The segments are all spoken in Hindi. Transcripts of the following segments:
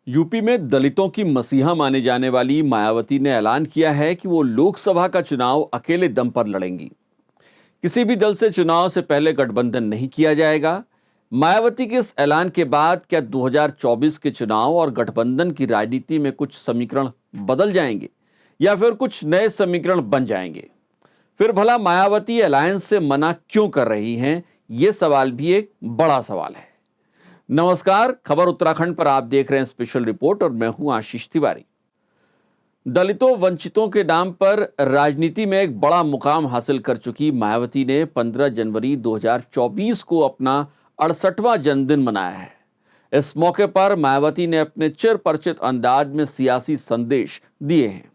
यूपी में दलितों की मसीहा माने जाने वाली मायावती ने ऐलान किया है कि वो लोकसभा का चुनाव अकेले दम पर लड़ेंगी। किसी भी दल से चुनाव से पहले गठबंधन नहीं किया जाएगा। मायावती के इस ऐलान के बाद क्या 2024 के चुनाव और गठबंधन की राजनीति में कुछ समीकरण बदल जाएंगे या फिर कुछ नए समीकरण बन जाएंगे? फिर भला मायावती अलायंस से मना क्यों कर रही हैं? ये सवाल भी एक बड़ा सवाल है। नमस्कार, खबर उत्तराखंड पर आप देख रहे हैं स्पेशल रिपोर्ट और मैं हूं आशीष तिवारी। दलितों वंचितों के नाम पर राजनीति में एक बड़ा मुकाम हासिल कर चुकी मायावती ने 15 जनवरी 2024 को अपना 68वां जन्मदिन मनाया है। इस मौके पर मायावती ने अपने चिर परिचित अंदाज में सियासी संदेश दिए हैं।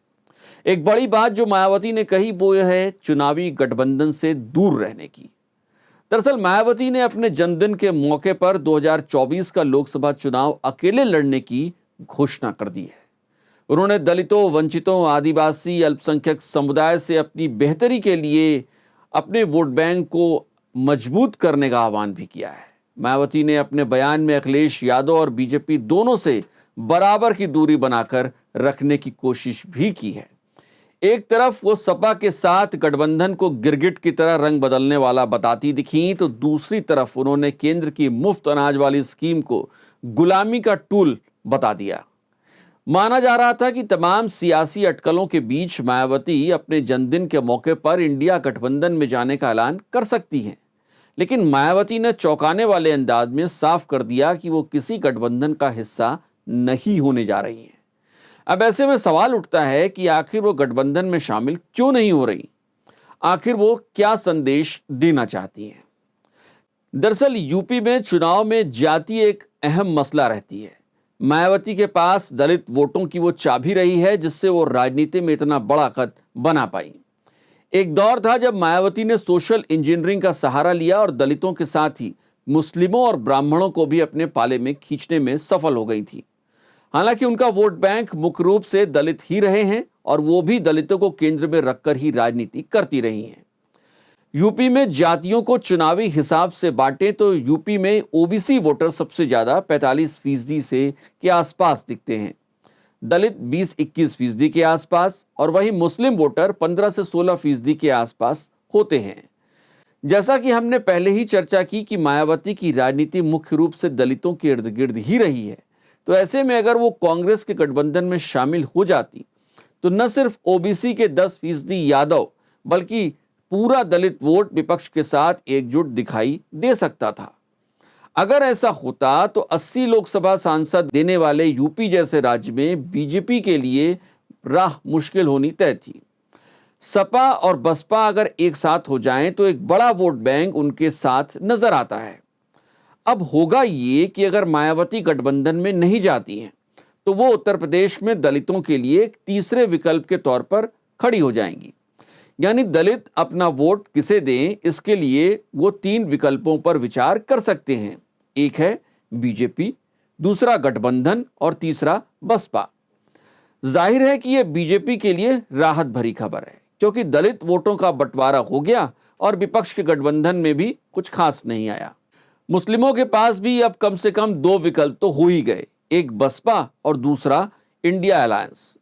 एक बड़ी बात जो मायावती ने कही वो यह है चुनावी गठबंधन से दूर रहने की। दरअसल मायावती ने अपने जन्मदिन के मौके पर 2024 का लोकसभा चुनाव अकेले लड़ने की घोषणा कर दी है। उन्होंने दलितों, वंचितों, आदिवासी, अल्पसंख्यक समुदाय से अपनी बेहतरी के लिए अपने वोट बैंक को मजबूत करने का आह्वान भी किया है। मायावती ने अपने बयान में अखिलेश यादव और बीजेपी दोनों से बराबर की दूरी बनाकर रखने की कोशिश भी की है। एक तरफ वो सपा के साथ गठबंधन को गिरगिट की तरह रंग बदलने वाला बताती दिखी, तो दूसरी तरफ उन्होंने केंद्र की मुफ्त अनाज वाली स्कीम को गुलामी का टूल बता दिया। माना जा रहा था कि तमाम सियासी अटकलों के बीच मायावती अपने जन्मदिन के मौके पर इंडिया गठबंधन में जाने का ऐलान कर सकती हैं, लेकिन मायावती ने चौंकाने वाले अंदाज में साफ कर दिया कि वो किसी गठबंधन का हिस्सा नहीं होने जा रही हैं। अब ऐसे में सवाल उठता है कि आखिर वो गठबंधन में शामिल क्यों नहीं हो रही? आखिर वो क्या संदेश देना चाहती हैं? दरअसल यूपी में चुनाव में जाति एक अहम मसला रहती है। मायावती के पास दलित वोटों की वो चाबी रही है जिससे वो राजनीति में इतना बड़ा कद बना पाई। एक दौर था जब मायावती ने सोशल इंजीनियरिंग का सहारा लिया और दलितों के साथ ही मुस्लिमों और ब्राह्मणों को भी अपने पाले में खींचने में सफल हो गई थी। हालांकि उनका वोट बैंक मुख्य रूप से दलित ही रहे हैं और वो भी दलितों को केंद्र में रखकर ही राजनीति करती रही हैं। यूपी में जातियों को चुनावी हिसाब से बांटे तो यूपी में ओबीसी वोटर सबसे ज्यादा 45% से के आसपास दिखते हैं, दलित 20-21% के आसपास और वही मुस्लिम वोटर 15 से 16% के आसपास होते हैं। जैसा कि हमने पहले ही चर्चा की कि मायावती की राजनीति मुख्य रूप से दलितों के इर्द गिर्द ही रही है, तो ऐसे में अगर वो कांग्रेस के गठबंधन में शामिल हो जाती तो न सिर्फ ओबीसी के 10% यादव बल्कि पूरा दलित वोट विपक्ष के साथ एकजुट दिखाई दे सकता था। अगर ऐसा होता तो 80 लोकसभा सांसद देने वाले यूपी जैसे राज्य में बीजेपी के लिए राह मुश्किल होनी तय थी। सपा और बसपा अगर एक साथ हो जाएं तो एक बड़ा वोट बैंक उनके साथ नजर आता है। अब होगा ये कि अगर मायावती गठबंधन में नहीं जाती हैं तो वो उत्तर प्रदेश में दलितों के लिए एक तीसरे विकल्प के तौर पर खड़ी हो जाएंगी। यानी दलित अपना वोट किसे दें, इसके लिए वो 3 विकल्पों पर विचार कर सकते हैं। एक है बीजेपी, दूसरा गठबंधन और तीसरा बसपा। जाहिर है कि यह बीजेपी के लिए राहत भरी खबर है, क्योंकि दलित वोटों का बंटवारा हो गया और विपक्ष के गठबंधन में भी कुछ खास नहीं आया। मुस्लिमों के पास भी अब कम से कम 2 विकल्प तो हो ही गए, एक बसपा और दूसरा इंडिया अलायंस।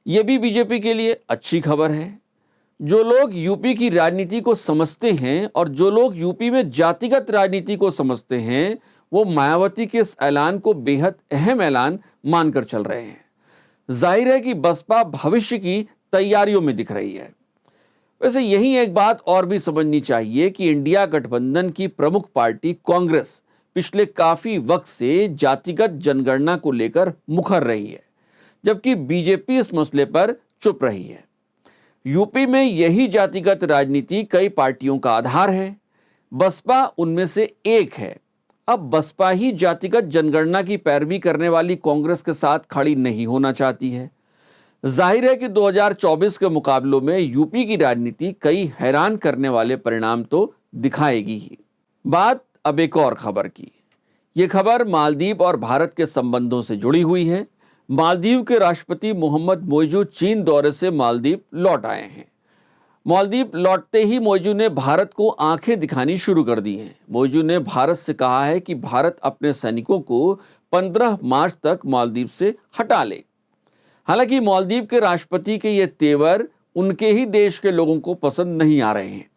ये भी बीजेपी के लिए अच्छी खबर है। जो लोग यूपी की राजनीति को समझते हैं और जो लोग यूपी में जातिगत राजनीति को समझते हैं, वो मायावती के इस ऐलान को बेहद अहम ऐलान मानकर चल रहे हैं। जाहिर है कि बसपा भविष्य की तैयारियों में दिख रही है। वैसे यही एक बात और भी समझनी चाहिए कि इंडिया गठबंधन की प्रमुख पार्टी कांग्रेस पिछले काफी वक्त से जातिगत जनगणना को लेकर मुखर रही है, जबकि बीजेपी इस मसले पर चुप रही है। यूपी में यही जातिगत राजनीति कई पार्टियों का आधार है। बसपा उनमें से एक है। अब बसपा ही जातिगत जनगणना की पैरवी करने वाली कांग्रेस के साथ खड़ी नहीं होना चाहती है। जाहिर है कि 2024 के मुकाबलों में यूपी की राजनीति कई हैरान करने वाले परिणाम तो दिखाएगी ही। बात अब एक और खबर की। ये खबर मालदीव और भारत के संबंधों से जुड़ी हुई है। मालदीव के राष्ट्रपति मोहम्मद मोइजू चीन दौरे से मालदीव लौट आए हैं। मालदीव लौटते ही मोइजू ने भारत को आंखें दिखानी शुरू कर दी हैं। मोइजू ने भारत से कहा है कि भारत अपने सैनिकों को 15 मार्च तक मालदीव से हटा ले। हालांकि मालदीव के राष्ट्रपति के ये तेवर उनके ही देश के लोगों को पसंद नहीं आ रहे हैं।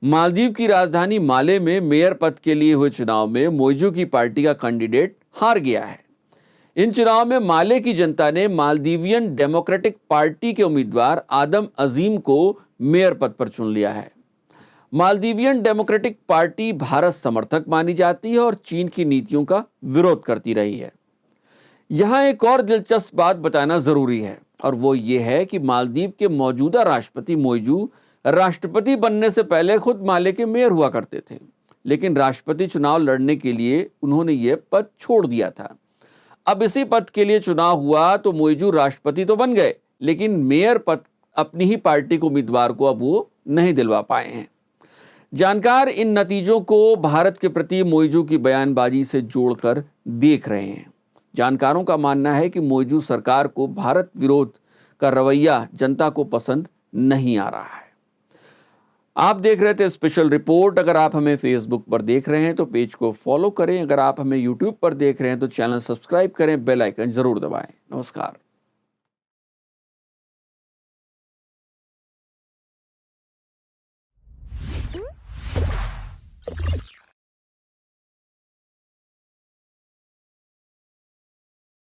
मालदीव की राजधानी माले में मेयर पद के लिए हुए चुनाव में मोइजू की पार्टी का कैंडिडेट हार गया है। इन चुनाव में माले की जनता ने मालदीवियन डेमोक्रेटिक पार्टी के उम्मीदवार आदम अजीम को मेयर पद पर चुन लिया है। मालदीवियन डेमोक्रेटिक पार्टी भारत समर्थक मानी जाती है और चीन की नीतियों का विरोध करती रही है। यहां एक और दिलचस्प बात बताना जरूरी है और वो ये है कि मालदीव के मौजूदा राष्ट्रपति मोइजू राष्ट्रपति बनने से पहले खुद माले के मेयर हुआ करते थे, लेकिन राष्ट्रपति चुनाव लड़ने के लिए उन्होंने ये पद छोड़ दिया था। अब इसी पद के लिए चुनाव हुआ तो मोइजू राष्ट्रपति तो बन गए, लेकिन मेयर पद अपनी ही पार्टी के उम्मीदवार को अब वो नहीं दिलवा पाए हैं। जानकार इन नतीजों को भारत के प्रति मोइजू की बयानबाजी से जोड़कर देख रहे हैं। जानकारों का मानना है कि मोइजू सरकार को भारत विरोध का रवैया जनता को पसंद नहीं आ रहा है। आप देख रहे थे स्पेशल रिपोर्ट। अगर आप हमें फेसबुक पर देख रहे हैं तो पेज को फॉलो करें। अगर आप हमें यूट्यूब पर देख रहे हैं तो चैनल सब्सक्राइब करें, बेल आइकन जरूर दबाएं। नमस्कार।